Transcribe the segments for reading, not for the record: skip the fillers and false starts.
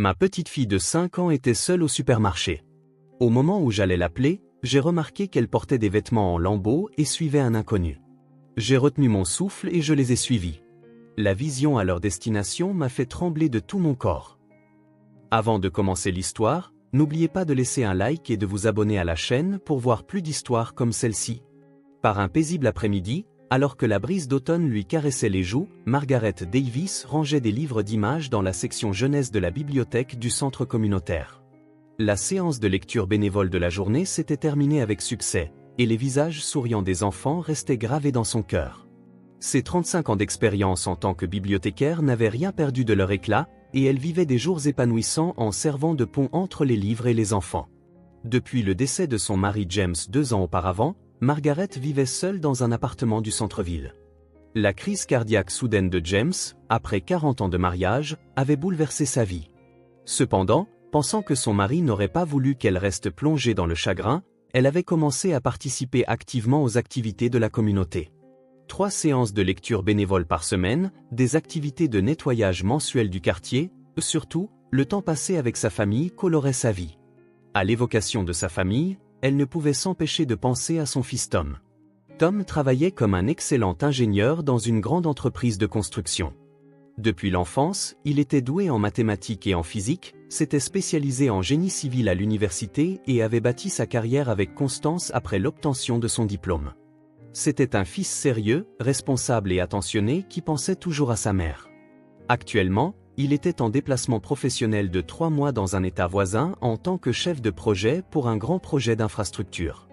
Ma petite fille de 5 ans était seule au supermarché. Au moment où j'allais l'appeler, j'ai remarqué qu'elle portait des vêtements en lambeaux et suivait un inconnu. J'ai retenu mon souffle et je les ai suivis. La vision à leur destination m'a fait trembler de tout mon corps. Avant de commencer l'histoire, n'oubliez pas de laisser un like et de vous abonner à la chaîne pour voir plus d'histoires comme celle-ci. Par un paisible après-midi, alors que la brise d'automne lui caressait les joues, Margaret Davis rangeait des livres d'images dans la section jeunesse de la bibliothèque du centre communautaire. La séance de lecture bénévole de la journée s'était terminée avec succès, et les visages souriants des enfants restaient gravés dans son cœur. Ses 35 ans d'expérience en tant que bibliothécaire n'avaient rien perdu de leur éclat, et elle vivait des jours épanouissants en servant de pont entre les livres et les enfants. Depuis le décès de son mari James 2 ans auparavant, Margaret vivait seule dans un appartement du centre-ville. La crise cardiaque soudaine de James, après 40 ans de mariage, avait bouleversé sa vie. Cependant, pensant que son mari n'aurait pas voulu qu'elle reste plongée dans le chagrin, elle avait commencé à participer activement aux activités de la communauté. 3 séances de lecture bénévole par semaine, des activités de nettoyage mensuel du quartier, surtout, le temps passé avec sa famille colorait sa vie. À l'évocation de sa famille, elle ne pouvait s'empêcher de penser à son fils Tom. Tom travaillait comme un excellent ingénieur dans une grande entreprise de construction. Depuis l'enfance, il était doué en mathématiques et en physique, s'était spécialisé en génie civil à l'université et avait bâti sa carrière avec constance après l'obtention de son diplôme. C'était un fils sérieux, responsable et attentionné qui pensait toujours à sa mère. Actuellement, il était en déplacement professionnel de 3 mois dans un État voisin en tant que chef de projet pour un grand projet d'infrastructure.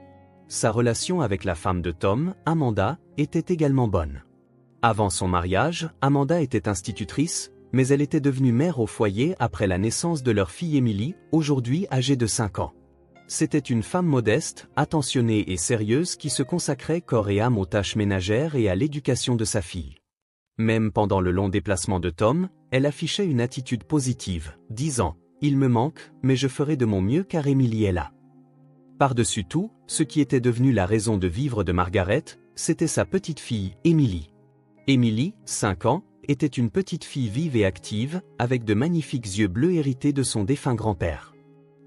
Sa relation avec la femme de Tom, Amanda, était également bonne. Avant son mariage, Amanda était institutrice, mais elle était devenue mère au foyer après la naissance de leur fille Emily, aujourd'hui âgée de 5 ans. C'était une femme modeste, attentionnée et sérieuse qui se consacrait corps et âme aux tâches ménagères et à l'éducation de sa fille. Même pendant le long déplacement de Tom, elle affichait une attitude positive, disant « Il me manque, mais je ferai de mon mieux car Emily est là ». Par-dessus tout, ce qui était devenu la raison de vivre de Margaret, c'était sa petite fille, Emily. Emily, 5 ans, était une petite fille vive et active, avec de magnifiques yeux bleus hérités de son défunt grand-père.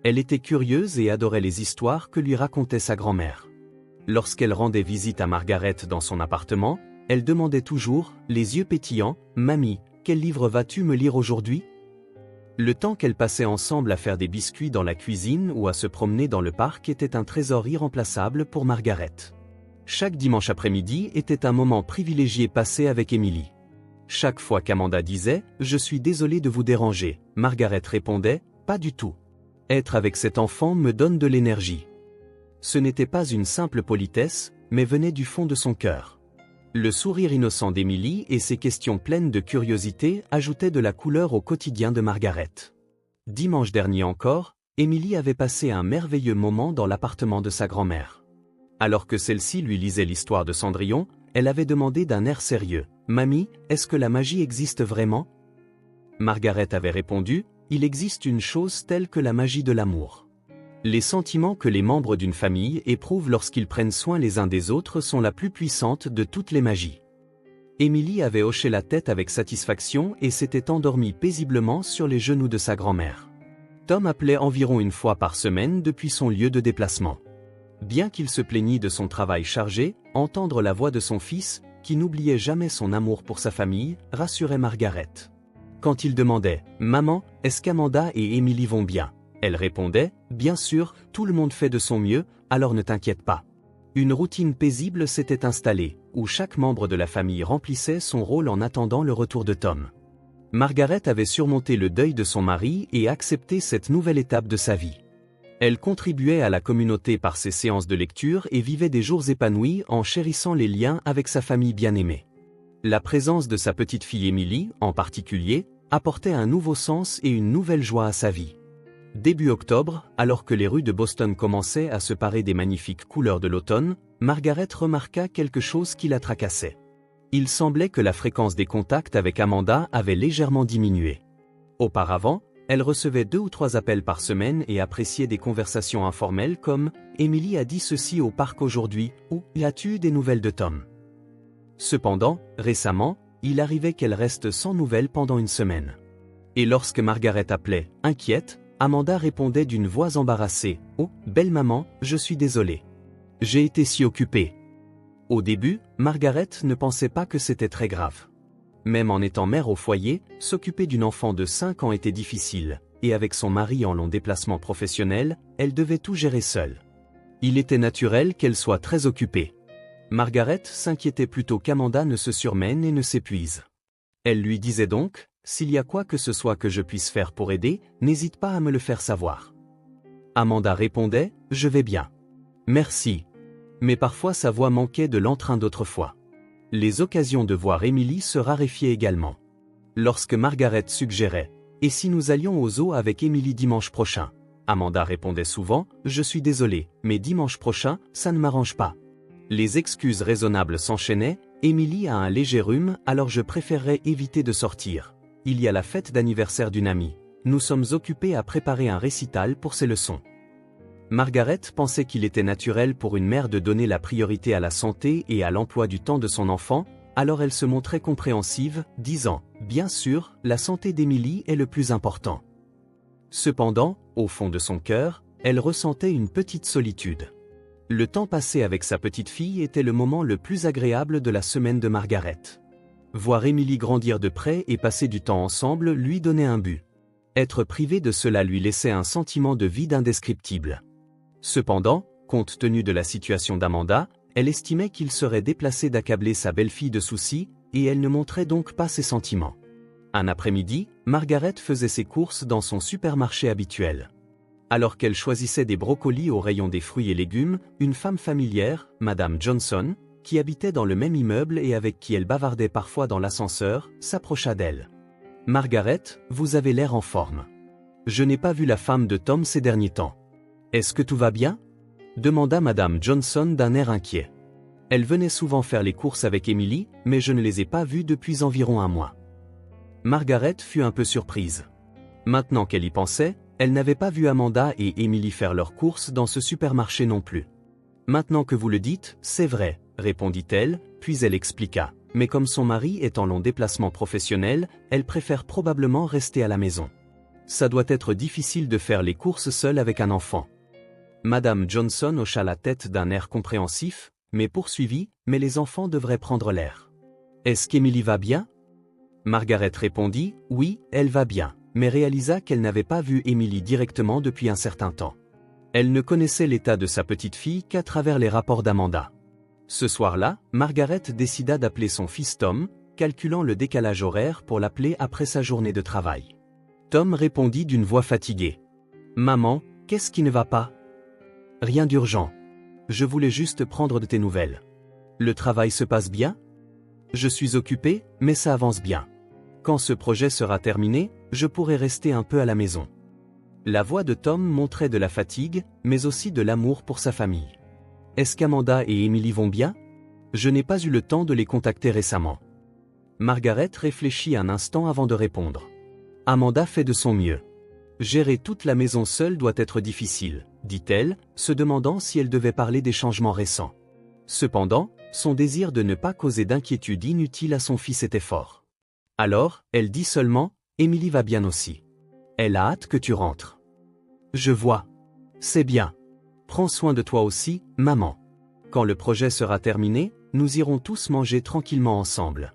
Elle était curieuse et adorait les histoires que lui racontait sa grand-mère. Lorsqu'elle rendait visite à Margaret dans son appartement, elle demandait toujours, les yeux pétillants, « Mamie, quel livre vas-tu me lire aujourd'hui ?» Le temps qu'elle passait ensemble à faire des biscuits dans la cuisine ou à se promener dans le parc était un trésor irremplaçable pour Margaret. Chaque dimanche après-midi était un moment privilégié passé avec Emily. Chaque fois qu'Amanda disait « Je suis désolée de vous déranger », Margaret répondait « Pas du tout. Être avec cet enfant me donne de l'énergie. » Ce n'était pas une simple politesse, mais venait du fond de son cœur. Le sourire innocent d'Emily et ses questions pleines de curiosité ajoutaient de la couleur au quotidien de Margaret. Dimanche dernier encore, Emily avait passé un merveilleux moment dans l'appartement de sa grand-mère. Alors que celle-ci lui lisait l'histoire de Cendrillon, elle avait demandé d'un air sérieux « Mamie, est-ce que la magie existe vraiment ?» Margaret avait répondu « Il existe une chose telle que la magie de l'amour. » Les sentiments que les membres d'une famille éprouvent lorsqu'ils prennent soin les uns des autres sont la plus puissante de toutes les magies. Emily avait hoché la tête avec satisfaction et s'était endormie paisiblement sur les genoux de sa grand-mère. Tom appelait environ une fois par semaine depuis son lieu de déplacement. Bien qu'il se plaignît de son travail chargé, entendre la voix de son fils, qui n'oubliait jamais son amour pour sa famille, rassurait Margaret. Quand il demandait « Maman, est-ce qu'Amanda et Emily vont bien ?» Elle répondait « Bien sûr, tout le monde fait de son mieux, alors ne t'inquiète pas. » Une routine paisible s'était installée, où chaque membre de la famille remplissait son rôle en attendant le retour de Tom. Margaret avait surmonté le deuil de son mari et accepté cette nouvelle étape de sa vie. Elle contribuait à la communauté par ses séances de lecture et vivait des jours épanouis en chérissant les liens avec sa famille bien-aimée. La présence de sa petite fille Emily, en particulier, apportait un nouveau sens et une nouvelle joie à sa vie. Début octobre, alors que les rues de Boston commençaient à se parer des magnifiques couleurs de l'automne, Margaret remarqua quelque chose qui la tracassait. Il semblait que la fréquence des contacts avec Amanda avait légèrement diminué. Auparavant, elle recevait 2 ou 3 appels par semaine et appréciait des conversations informelles comme « Emily a dit ceci au parc aujourd'hui » ou « As-tu des nouvelles de Tom ?» Cependant, récemment, il arrivait qu'elle reste sans nouvelles pendant une semaine. Et lorsque Margaret appelait, inquiète, Amanda répondait d'une voix embarrassée, « Oh, belle maman, je suis désolée. J'ai été si occupée. » Au début, Margaret ne pensait pas que c'était très grave. Même en étant mère au foyer, s'occuper d'une enfant de 5 ans était difficile, et avec son mari en long déplacement professionnel, elle devait tout gérer seule. Il était naturel qu'elle soit très occupée. Margaret s'inquiétait plutôt qu'Amanda ne se surmène et ne s'épuise. Elle lui disait donc, « S'il y a quoi que ce soit que je puisse faire pour aider, n'hésite pas à me le faire savoir. » Amanda répondait, « Je vais bien. Merci. » Mais parfois sa voix manquait de l'entrain d'autrefois. Les occasions de voir Emily se raréfiaient également. Lorsque Margaret suggérait « Et si nous allions au zoo avec Emily dimanche prochain ?» Amanda répondait souvent « Je suis désolée, mais dimanche prochain, ça ne m'arrange pas. » Les excuses raisonnables s'enchaînaient, « Emily a un léger rhume, alors je préférerais éviter de sortir. Il y a la fête d'anniversaire d'une amie. Nous sommes occupés à préparer un récital pour ses leçons. » Margaret pensait qu'il était naturel pour une mère de donner la priorité à la santé et à l'emploi du temps de son enfant, alors elle se montrait compréhensive, disant « Bien sûr, la santé d'Emily est le plus important. » Cependant, au fond de son cœur, elle ressentait une petite solitude. Le temps passé avec sa petite fille était le moment le plus agréable de la semaine de Margaret. Voir Emily grandir de près et passer du temps ensemble lui donnait un but. Être privé de cela lui laissait un sentiment de vide indescriptible. Cependant, compte tenu de la situation d'Amanda, elle estimait qu'il serait déplacé d'accabler sa belle-fille de soucis, et elle ne montrait donc pas ses sentiments. Un après-midi, Margaret faisait ses courses dans son supermarché habituel. Alors qu'elle choisissait des brocolis au rayon des fruits et légumes, une femme familière, Madame Johnson, qui habitait dans le même immeuble et avec qui elle bavardait parfois dans l'ascenseur, s'approcha d'elle. « Margaret, vous avez l'air en forme. Je n'ai pas vu la femme de Tom ces derniers temps. Est-ce que tout va bien ?» demanda Madame Johnson d'un air inquiet. Elle venait souvent faire les courses avec Emily, mais je ne les ai pas vues depuis environ un mois. Margaret fut un peu surprise. Maintenant qu'elle y pensait, elle n'avait pas vu Amanda et Emily faire leurs courses dans ce supermarché non plus. « Maintenant que vous le dites, c'est vrai, » répondit-elle, puis elle expliqua. Mais comme son mari est en long déplacement professionnel, elle préfère probablement rester à la maison. Ça doit être difficile de faire les courses seule avec un enfant. Madame Johnson hocha la tête d'un air compréhensif, mais poursuivit, « Mais les enfants devraient prendre l'air. Est-ce qu'Emily va bien ?» Margaret répondit, « Oui, elle va bien », mais réalisa qu'elle n'avait pas vu Emily directement depuis un certain temps. Elle ne connaissait l'état de sa petite fille qu'à travers les rapports d'Amanda. Ce soir-là, Margaret décida d'appeler son fils Tom, calculant le décalage horaire pour l'appeler après sa journée de travail. Tom répondit d'une voix fatiguée. « Maman, qu'est-ce qui ne va pas ? » « Rien d'urgent. Je voulais juste prendre de tes nouvelles. Le travail se passe bien ? » « Je suis occupé, mais ça avance bien. Quand ce projet sera terminé, je pourrai rester un peu à la maison. » La voix de Tom montrait de la fatigue, mais aussi de l'amour pour sa famille. « Est-ce qu'Amanda et Emily vont bien ? Je n'ai pas eu le temps de les contacter récemment. » Margaret réfléchit un instant avant de répondre. « Amanda fait de son mieux. Gérer toute la maison seule doit être difficile, » dit-elle, se demandant si elle devait parler des changements récents. Cependant, son désir de ne pas causer d'inquiétude inutile à son fils était fort. Alors, elle dit seulement, « Emily va bien aussi. Elle a hâte que tu rentres. » « Je vois. C'est bien. Prends soin de toi aussi, maman. Quand le projet sera terminé, nous irons tous manger tranquillement ensemble. »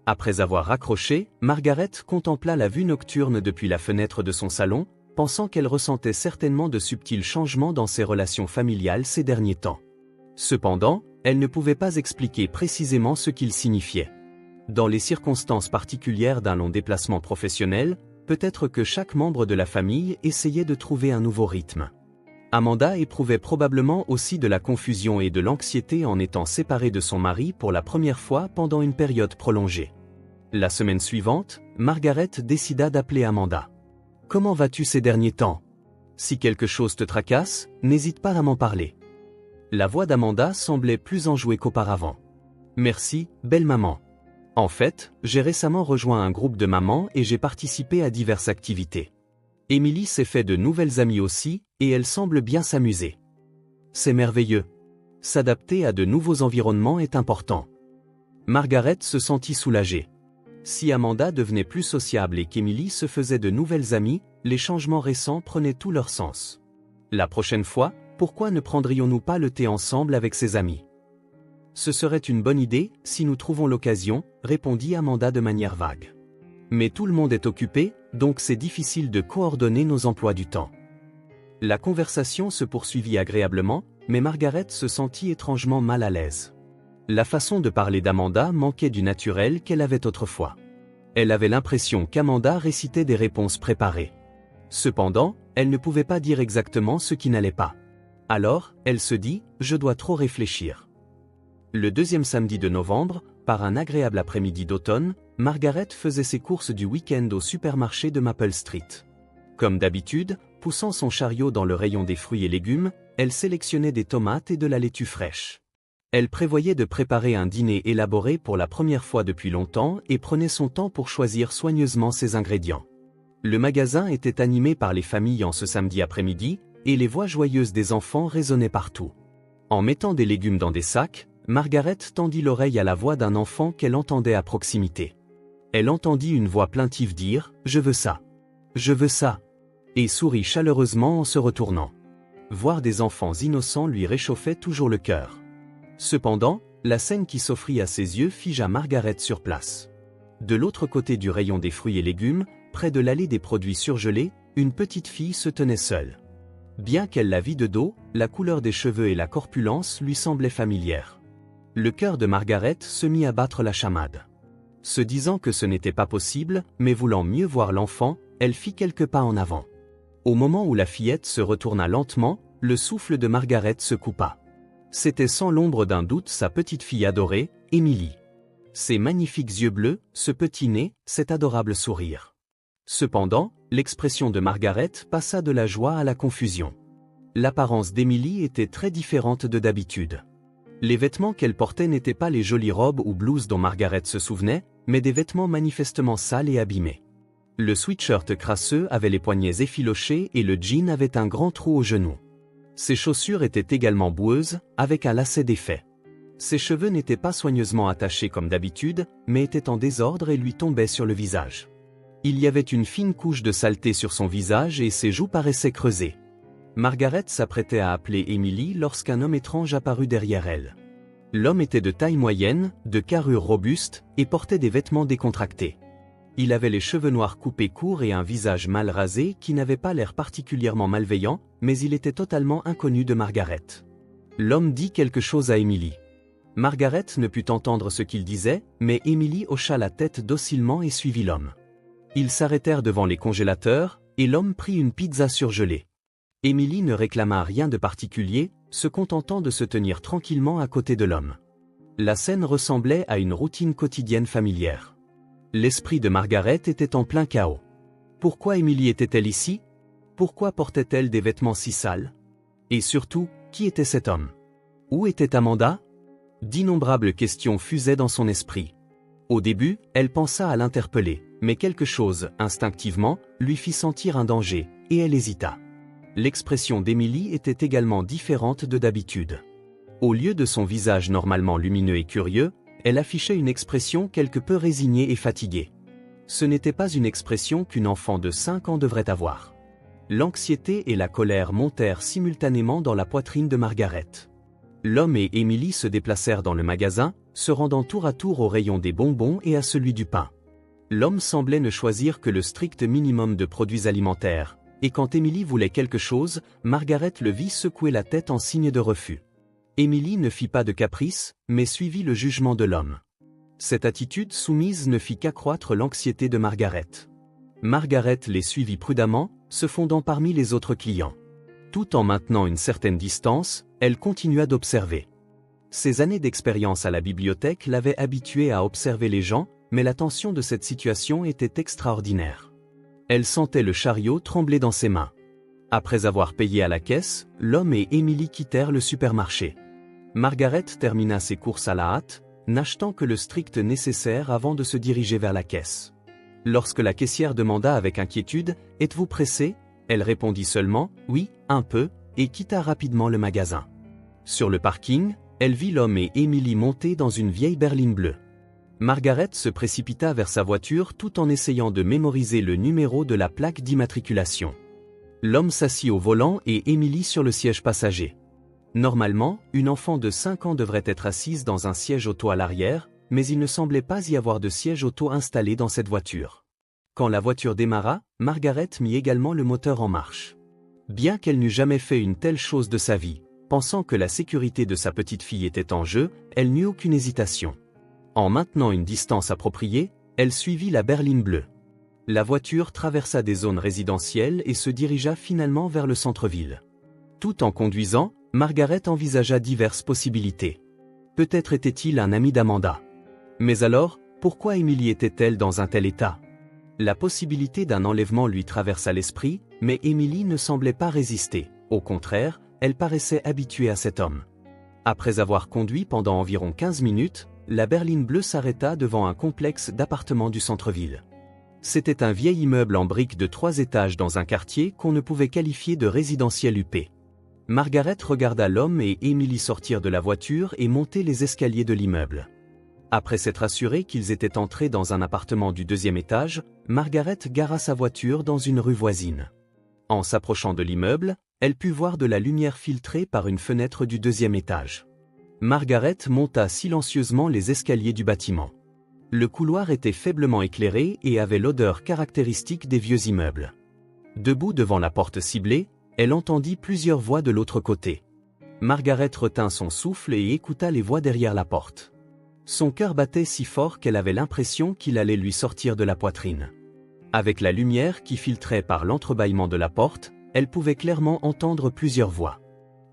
Après avoir raccroché, Margaret contempla la vue nocturne depuis la fenêtre de son salon, pensant qu'elle ressentait certainement de subtils changements dans ses relations familiales ces derniers temps. Cependant, elle ne pouvait pas expliquer précisément ce qu'il signifiait. Dans les circonstances particulières d'un long déplacement professionnel, peut-être que chaque membre de la famille essayait de trouver un nouveau rythme. Amanda éprouvait probablement aussi de la confusion et de l'anxiété en étant séparée de son mari pour la première fois pendant une période prolongée. La semaine suivante, Margaret décida d'appeler Amanda. « Comment vas-tu ces derniers temps ? Si quelque chose te tracasse, n'hésite pas à m'en parler. » La voix d'Amanda semblait plus enjouée qu'auparavant. « Merci, belle maman. En fait, j'ai récemment rejoint un groupe de mamans et j'ai participé à diverses activités. Emily s'est fait de nouvelles amies aussi, et elle semble bien s'amuser. C'est merveilleux. S'adapter à de nouveaux environnements est important. » Margaret se sentit soulagée. Si Amanda devenait plus sociable et qu'Emily se faisait de nouvelles amies, les changements récents prenaient tout leur sens. La prochaine fois, pourquoi ne prendrions-nous pas le thé ensemble avec ses amis? Ce serait une bonne idée, si nous trouvons l'occasion, répondit Amanda de manière vague. Mais tout le monde est occupé, donc c'est difficile de coordonner nos emplois du temps. La conversation se poursuivit agréablement, mais Margaret se sentit étrangement mal à l'aise. La façon de parler d'Amanda manquait du naturel qu'elle avait autrefois. Elle avait l'impression qu'Amanda récitait des réponses préparées. Cependant, elle ne pouvait pas dire exactement ce qui n'allait pas. Alors, elle se dit, je dois trop réfléchir. Le deuxième samedi de novembre, par un agréable après-midi d'automne, Margaret faisait ses courses du week-end au supermarché de Maple Street. Comme d'habitude, poussant son chariot dans le rayon des fruits et légumes, elle sélectionnait des tomates et de la laitue fraîche. Elle prévoyait de préparer un dîner élaboré pour la première fois depuis longtemps et prenait son temps pour choisir soigneusement ses ingrédients. Le magasin était animé par les familles en ce samedi après-midi, et les voix joyeuses des enfants résonnaient partout. En mettant des légumes dans des sacs, Margaret tendit l'oreille à la voix d'un enfant qu'elle entendait à proximité. Elle entendit une voix plaintive dire « Je veux ça. Je veux ça » et sourit chaleureusement en se retournant. Voir des enfants innocents lui réchauffait toujours le cœur. Cependant, la scène qui s'offrit à ses yeux figea Margaret sur place. De l'autre côté du rayon des fruits et légumes, près de l'allée des produits surgelés, une petite fille se tenait seule. Bien qu'elle la vît de dos, la couleur des cheveux et la corpulence lui semblaient familières. Le cœur de Margaret se mit à battre la chamade. Se disant que ce n'était pas possible, mais voulant mieux voir l'enfant, elle fit quelques pas en avant. Au moment où la fillette se retourna lentement, le souffle de Margaret se coupa. C'était sans l'ombre d'un doute sa petite fille adorée, Emily. Ses magnifiques yeux bleus, ce petit nez, cet adorable sourire. Cependant, l'expression de Margaret passa de la joie à la confusion. L'apparence d'Emily était très différente de d'habitude. Les vêtements qu'elle portait n'étaient pas les jolies robes ou blouses dont Margaret se souvenait, mais des vêtements manifestement sales et abîmés. Le sweatshirt crasseux avait les poignets effilochés et le jean avait un grand trou au genou. Ses chaussures étaient également boueuses, avec un lacet défait. Ses cheveux n'étaient pas soigneusement attachés comme d'habitude, mais étaient en désordre et lui tombaient sur le visage. Il y avait une fine couche de saleté sur son visage et ses joues paraissaient creusées. Margaret s'apprêtait à appeler Emily lorsqu'un homme étrange apparut derrière elle. L'homme était de taille moyenne, de carrure robuste, et portait des vêtements décontractés. Il avait les cheveux noirs coupés courts et un visage mal rasé qui n'avait pas l'air particulièrement malveillant, mais il était totalement inconnu de Margaret. L'homme dit quelque chose à Emily. Margaret ne put entendre ce qu'il disait, mais Emily hocha la tête docilement et suivit l'homme. Ils s'arrêtèrent devant les congélateurs, et l'homme prit une pizza surgelée. Emily ne réclama rien de particulier, se contentant de se tenir tranquillement à côté de l'homme. La scène ressemblait à une routine quotidienne familière. L'esprit de Margaret était en plein chaos. Pourquoi Emily était-elle ici? Pourquoi portait-elle des vêtements si sales? Et surtout, qui était cet homme? Où était Amanda? D'innombrables questions fusaient dans son esprit. Au début, elle pensa à l'interpeller, mais quelque chose, instinctivement, lui fit sentir un danger, et elle hésita. L'expression d'Emily était également différente de d'habitude. Au lieu de son visage normalement lumineux et curieux, elle affichait une expression quelque peu résignée et fatiguée. Ce n'était pas une expression qu'une enfant de 5 ans devrait avoir. L'anxiété et la colère montèrent simultanément dans la poitrine de Margaret. L'homme et Emily se déplacèrent dans le magasin, se rendant tour à tour au rayon des bonbons et à celui du pain. L'homme semblait ne choisir que le strict minimum de produits alimentaires, et quand Emily voulait quelque chose, Margaret le vit secouer la tête en signe de refus. Emily ne fit pas de caprice, mais suivit le jugement de l'homme. Cette attitude soumise ne fit qu'accroître l'anxiété de Margaret. Margaret les suivit prudemment, se fondant parmi les autres clients. Tout en maintenant une certaine distance, elle continua d'observer. Ses années d'expérience à la bibliothèque l'avaient habituée à observer les gens, mais la tension de cette situation était extraordinaire. Elle sentait le chariot trembler dans ses mains. Après avoir payé à la caisse, l'homme et Emily quittèrent le supermarché. Margaret termina ses courses à la hâte, n'achetant que le strict nécessaire avant de se diriger vers la caisse. Lorsque la caissière demanda avec inquiétude « Êtes-vous pressé ?» elle répondit seulement « Oui, un peu » et quitta rapidement le magasin. Sur le parking, elle vit l'homme et Emily monter dans une vieille berline bleue. Margaret se précipita vers sa voiture tout en essayant de mémoriser le numéro de la plaque d'immatriculation. L'homme s'assit au volant et Emily sur le siège passager. Normalement, une enfant de 5 ans devrait être assise dans un siège auto à l'arrière, mais il ne semblait pas y avoir de siège auto installé dans cette voiture. Quand la voiture démarra, Margaret mit également le moteur en marche. Bien qu'elle n'eût jamais fait une telle chose de sa vie, pensant que la sécurité de sa petite fille était en jeu, elle n'eut aucune hésitation. En maintenant une distance appropriée, elle suivit la berline bleue. La voiture traversa des zones résidentielles et se dirigea finalement vers le centre-ville. Tout en conduisant, Margaret envisagea diverses possibilités. Peut-être était-il un ami d'Amanda. Mais alors, pourquoi Emily était-elle dans un tel état? La possibilité d'un enlèvement lui traversa l'esprit, mais Emily ne semblait pas résister. Au contraire, elle paraissait habituée à cet homme. Après avoir conduit pendant environ 15 minutes, la berline bleue s'arrêta devant un complexe d'appartements du centre-ville. C'était un vieil immeuble en briques de 3 étages dans un quartier qu'on ne pouvait qualifier de résidentiel huppé. Margaret regarda l'homme et Emily sortir de la voiture et monter les escaliers de l'immeuble. Après s'être assurée qu'ils étaient entrés dans un appartement du 2e étage, Margaret gara sa voiture dans une rue voisine. En s'approchant de l'immeuble, elle put voir de la lumière filtrée par une fenêtre du 2e étage. Margaret monta silencieusement les escaliers du bâtiment. Le couloir était faiblement éclairé et avait l'odeur caractéristique des vieux immeubles. Debout devant la porte ciblée, elle entendit plusieurs voix de l'autre côté. Margaret retint son souffle et écouta les voix derrière la porte. Son cœur battait si fort qu'elle avait l'impression qu'il allait lui sortir de la poitrine. Avec la lumière qui filtrait par l'entrebâillement de la porte, elle pouvait clairement entendre plusieurs voix.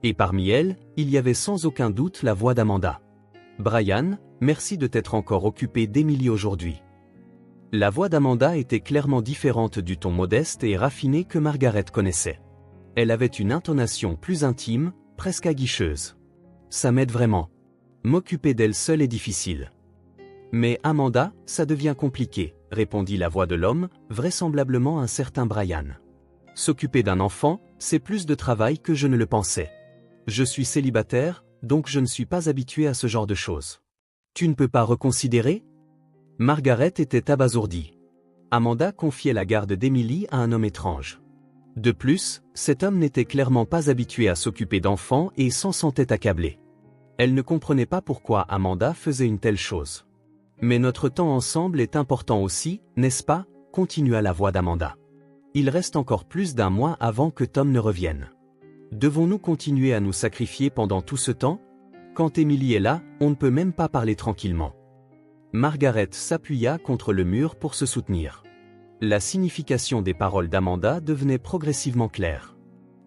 Et parmi elles, il y avait sans aucun doute la voix d'Amanda. « Brian, merci de t'être encore occupé d'Emily aujourd'hui. » La voix d'Amanda était clairement différente du ton modeste et raffiné que Margaret connaissait. Elle avait une intonation plus intime, presque aguicheuse. « Ça m'aide vraiment. M'occuper d'elle seule est difficile. » « Mais Amanda, ça devient compliqué, » répondit la voix de l'homme, vraisemblablement un certain Brian. « S'occuper d'un enfant, c'est plus de travail que je ne le pensais. Je suis célibataire, donc je ne suis pas habitué à ce genre de choses. Tu ne peux pas reconsidérer ?» Margaret était abasourdie. Amanda confiait la garde d'Emily à un homme étrange. De plus, cet homme n'était clairement pas habitué à s'occuper d'enfants et s'en sentait accablé. Elle ne comprenait pas pourquoi Amanda faisait une telle chose. « Mais notre temps ensemble est important aussi, n'est-ce pas ?» continua la voix d'Amanda. « Il reste encore plus d'1 mois avant que Tom ne revienne. Devons-nous continuer à nous sacrifier pendant tout ce temps? Quand Emily est là, on ne peut même pas parler tranquillement. » Margaret s'appuya contre le mur pour se soutenir. La signification des paroles d'Amanda devenait progressivement claire.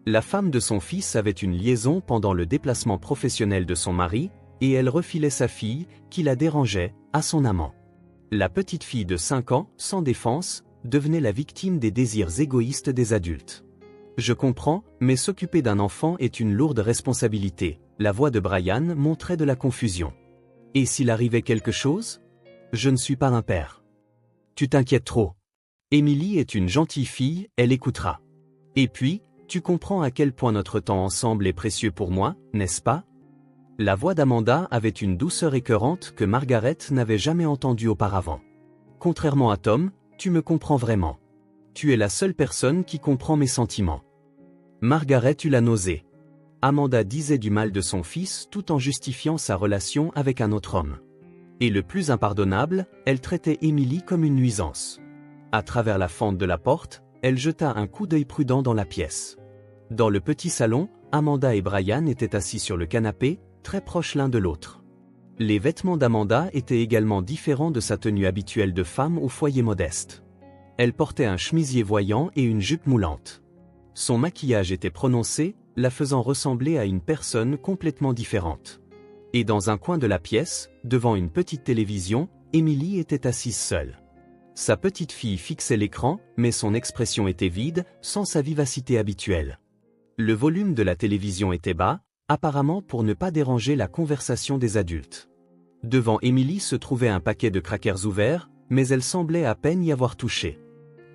La femme de son fils avait une liaison pendant le déplacement professionnel de son mari, et elle refilait sa fille, qui la dérangeait, à son amant. La petite fille de 5 ans, sans défense, devenait la victime des désirs égoïstes des adultes. « Je comprends, mais s'occuper d'un enfant est une lourde responsabilité. » La voix de Brian montrait de la confusion. « Et s'il arrivait quelque chose? Je ne suis pas un père. »« Tu t'inquiètes trop. Emily est une gentille fille, elle écoutera. Et puis, tu comprends à quel point notre temps ensemble est précieux pour moi, n'est-ce pas ?» La voix d'Amanda avait une douceur écœurante que Margaret n'avait jamais entendue auparavant. « Contrairement à Tom, tu me comprends vraiment. Tu es la seule personne qui comprend mes sentiments. » Margaret eut la nausée. Amanda disait du mal de son fils tout en justifiant sa relation avec un autre homme. Et le plus impardonnable, elle traitait Emily comme une nuisance. À travers la fente de la porte, elle jeta un coup d'œil prudent dans la pièce. Dans le petit salon, Amanda et Brian étaient assis sur le canapé, très proches l'un de l'autre. Les vêtements d'Amanda étaient également différents de sa tenue habituelle de femme au foyer modeste. Elle portait un chemisier voyant et une jupe moulante. Son maquillage était prononcé, la faisant ressembler à une personne complètement différente. Et dans un coin de la pièce, devant une petite télévision, Emily était assise seule. Sa petite fille fixait l'écran, mais son expression était vide, sans sa vivacité habituelle. Le volume de la télévision était bas, apparemment pour ne pas déranger la conversation des adultes. Devant Emily se trouvait un paquet de crackers ouverts, mais elle semblait à peine y avoir touché.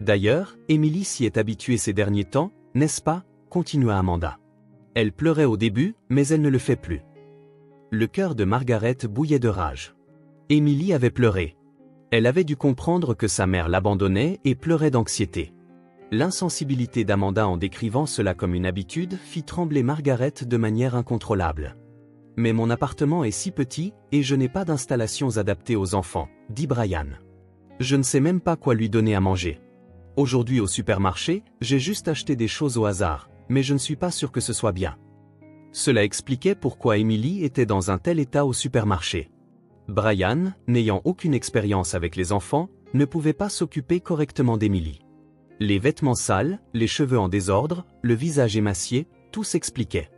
D'ailleurs, Emily s'y est habituée ces derniers temps, n'est-ce pas? Continua Amanda. Elle pleurait au début, mais elle ne le fait plus. Le cœur de Margaret bouillait de rage. Emily avait pleuré. Elle avait dû comprendre que sa mère l'abandonnait et pleurait d'anxiété. L'insensibilité d'Amanda en décrivant cela comme une habitude fit trembler Margaret de manière incontrôlable. « Mais mon appartement est si petit et je n'ai pas d'installations adaptées aux enfants, » dit Brian. « Je ne sais même pas quoi lui donner à manger. Aujourd'hui au supermarché, j'ai juste acheté des choses au hasard, mais je ne suis pas sûr que ce soit bien. » Cela expliquait pourquoi Emily était dans un tel état au supermarché. Brian, n'ayant aucune expérience avec les enfants, ne pouvait pas s'occuper correctement d'Emily. Les vêtements sales, les cheveux en désordre, le visage émacié, tout s'expliquait.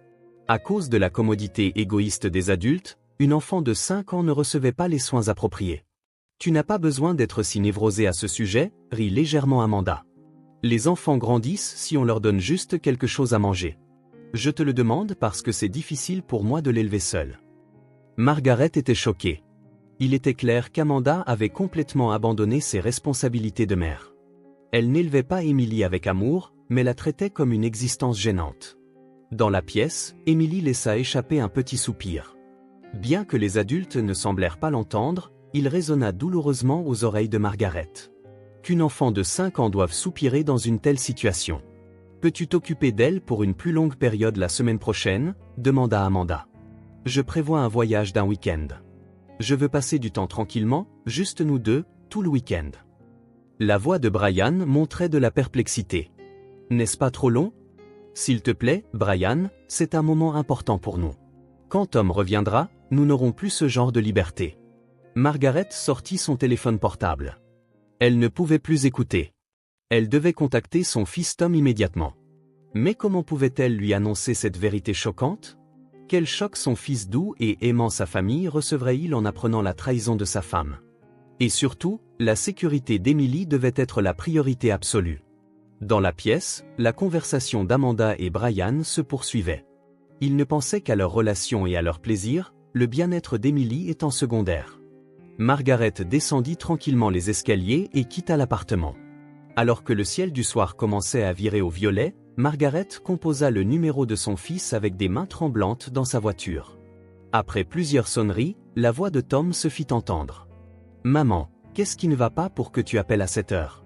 À cause de la commodité égoïste des adultes, une enfant de 5 ans ne recevait pas les soins appropriés. « Tu n'as pas besoin d'être si névrosé à ce sujet », rit légèrement Amanda. « Les enfants grandissent si on leur donne juste quelque chose à manger. Je te le demande parce que c'est difficile pour moi de l'élever seule. » Margaret était choquée. Il était clair qu'Amanda avait complètement abandonné ses responsabilités de mère. Elle n'élevait pas Emily avec amour, mais la traitait comme une existence gênante. Dans la pièce, Emily laissa échapper un petit soupir. Bien que les adultes ne semblèrent pas l'entendre, il résonna douloureusement aux oreilles de Margaret. Qu'une enfant de 5 ans doive soupirer dans une telle situation. « Peux-tu t'occuper d'elle pour une plus longue période la semaine prochaine ?» demanda Amanda. « Je prévois un voyage d'un week-end. Je veux passer du temps tranquillement, juste nous deux, tout le week-end. » La voix de Brian montrait de la perplexité. « N'est-ce pas trop long ? S'il te plaît, Brian, c'est un moment important pour nous. Quand Tom reviendra, nous n'aurons plus ce genre de liberté. » Margaret sortit son téléphone portable. Elle ne pouvait plus écouter. Elle devait contacter son fils Tom immédiatement. Mais comment pouvait-elle lui annoncer cette vérité choquante ? Quel choc son fils doux et aimant sa famille recevrait-il en apprenant la trahison de sa femme ? Et surtout, la sécurité d'Emily devait être la priorité absolue. Dans la pièce, la conversation d'Amanda et Brian se poursuivait. Ils ne pensaient qu'à leur relation et à leur plaisir, le bien-être d'Emily étant secondaire. Margaret descendit tranquillement les escaliers et quitta l'appartement. Alors que le ciel du soir commençait à virer au violet, Margaret composa le numéro de son fils avec des mains tremblantes dans sa voiture. Après plusieurs sonneries, la voix de Tom se fit entendre. « Maman, qu'est-ce qui ne va pas pour que tu appelles à cette heure ?»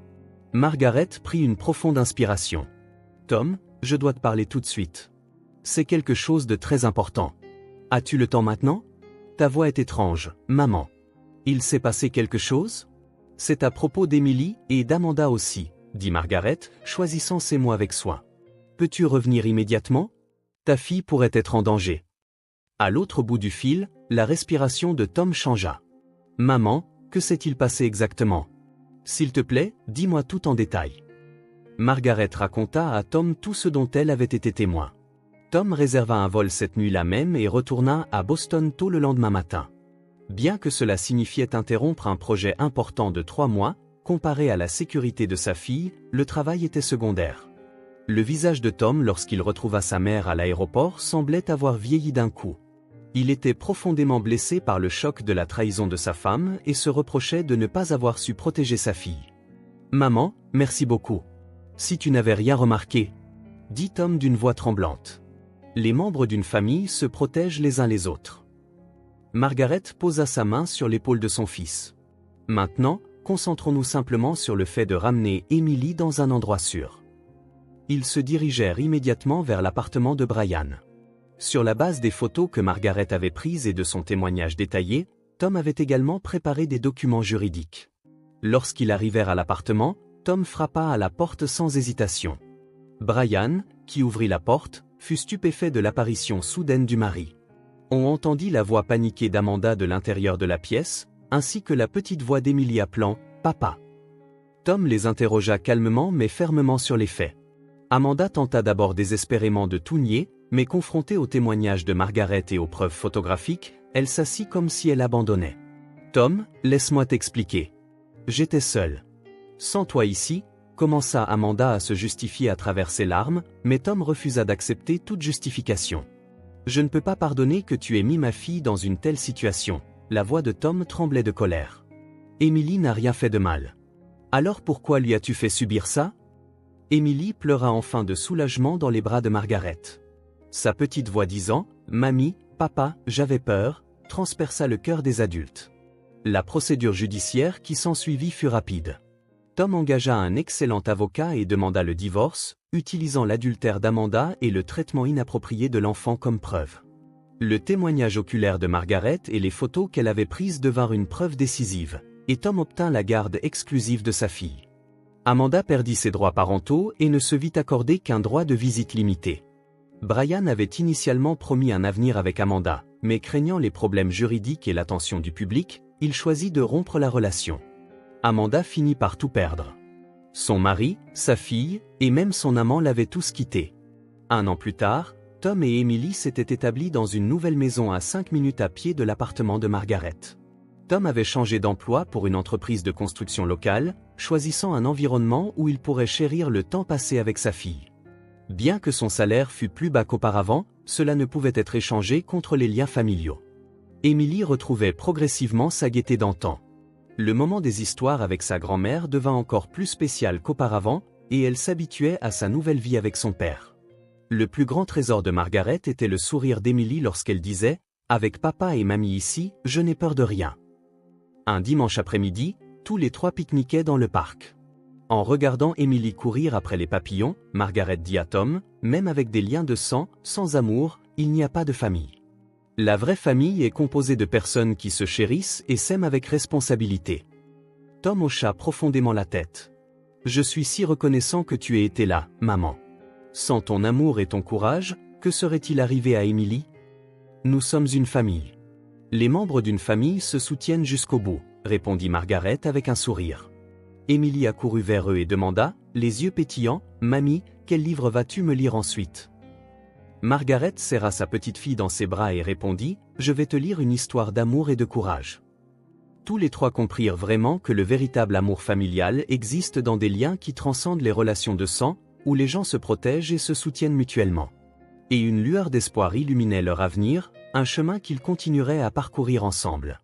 Margaret prit une profonde inspiration. « Tom, je dois te parler tout de suite. C'est quelque chose de très important. As-tu le temps maintenant ? Ta voix est étrange, maman. Il s'est passé quelque chose ? C'est à propos d'Emily et d'Amanda aussi, » dit Margaret, choisissant ses mots avec soin. « Peux-tu revenir immédiatement ? Ta fille pourrait être en danger. » À l'autre bout du fil, la respiration de Tom changea. « Maman, que s'est-il passé exactement ? S'il te plaît, dis-moi tout en détail. » Margaret raconta à Tom tout ce dont elle avait été témoin. Tom réserva un vol cette nuit-là même et retourna à Boston tôt le lendemain matin. Bien que cela signifiait interrompre un projet important de 3 mois, comparé à la sécurité de sa fille, le travail était secondaire. Le visage de Tom lorsqu'il retrouva sa mère à l'aéroport semblait avoir vieilli d'un coup. Il était profondément blessé par le choc de la trahison de sa femme et se reprochait de ne pas avoir su protéger sa fille. « Maman, merci beaucoup. Si tu n'avais rien remarqué, » dit Tom d'une voix tremblante. Les membres d'une famille se protègent les uns les autres. Margaret posa sa main sur l'épaule de son fils. « Maintenant, concentrons-nous simplement sur le fait de ramener Emily dans un endroit sûr. » Ils se dirigèrent immédiatement vers l'appartement de Brian. Sur la base des photos que Margaret avait prises et de son témoignage détaillé, Tom avait également préparé des documents juridiques. Lorsqu'ils arrivèrent à l'appartement, Tom frappa à la porte sans hésitation. Brian, qui ouvrit la porte, fut stupéfait de l'apparition soudaine du mari. On entendit la voix paniquée d'Amanda de l'intérieur de la pièce, ainsi que la petite voix d'Emily appelant « Papa ». Tom les interrogea calmement mais fermement sur les faits. Amanda tenta d'abord désespérément de tout nier, mais confrontée au témoignage de Margaret et aux preuves photographiques, elle s'assit comme si elle abandonnait. « Tom, laisse-moi t'expliquer. J'étais seule. Sans toi ici », commença Amanda à se justifier à travers ses larmes, mais Tom refusa d'accepter toute justification. « Je ne peux pas pardonner que tu aies mis ma fille dans une telle situation. » La voix de Tom tremblait de colère. « Emily n'a rien fait de mal. Alors pourquoi lui as-tu fait subir ça ?» Emily pleura enfin de soulagement dans les bras de Margaret. Sa petite voix disant « Mamie, papa, j'avais peur » transperça le cœur des adultes. La procédure judiciaire qui s'ensuivit fut rapide. Tom engagea un excellent avocat et demanda le divorce, utilisant l'adultère d'Amanda et le traitement inapproprié de l'enfant comme preuve. Le témoignage oculaire de Margaret et les photos qu'elle avait prises devinrent une preuve décisive, et Tom obtint la garde exclusive de sa fille. Amanda perdit ses droits parentaux et ne se vit accorder qu'un droit de visite limité. Brian avait initialement promis un avenir avec Amanda, mais craignant les problèmes juridiques et l'attention du public, il choisit de rompre la relation. Amanda finit par tout perdre. Son mari, sa fille, et même son amant l'avaient tous quitté. 1 an plus tard, Tom et Emily s'étaient établis dans une nouvelle maison à 5 minutes à pied de l'appartement de Margaret. Tom avait changé d'emploi pour une entreprise de construction locale, choisissant un environnement où il pourrait chérir le temps passé avec sa fille. Bien que son salaire fût plus bas qu'auparavant, cela ne pouvait être échangé contre les liens familiaux. Emily retrouvait progressivement sa gaieté d'antan. Le moment des histoires avec sa grand-mère devint encore plus spécial qu'auparavant, et elle s'habituait à sa nouvelle vie avec son père. Le plus grand trésor de Margaret était le sourire d'Emily lorsqu'elle disait « Avec papa et mamie ici, je n'ai peur de rien ». Un dimanche après-midi, tous les trois pique-niquaient dans le parc. En regardant Emily courir après les papillons, Margaret dit à Tom, même avec des liens de sang, sans amour, il n'y a pas de famille. La vraie famille est composée de personnes qui se chérissent et s'aiment avec responsabilité. Tom hocha profondément la tête. Je suis si reconnaissant que tu aies été là, maman. Sans ton amour et ton courage, que serait-il arrivé à Emily? Nous sommes une famille. Les membres d'une famille se soutiennent jusqu'au bout, répondit Margaret avec un sourire. Emily accourut vers eux et demanda, les yeux pétillants, « Mamie, quel livre vas-tu me lire ensuite ?» Margaret serra sa petite fille dans ses bras et répondit, « Je vais te lire une histoire d'amour et de courage. » Tous les trois comprirent vraiment que le véritable amour familial existe dans des liens qui transcendent les relations de sang, où les gens se protègent et se soutiennent mutuellement. Et une lueur d'espoir illuminait leur avenir, un chemin qu'ils continueraient à parcourir ensemble.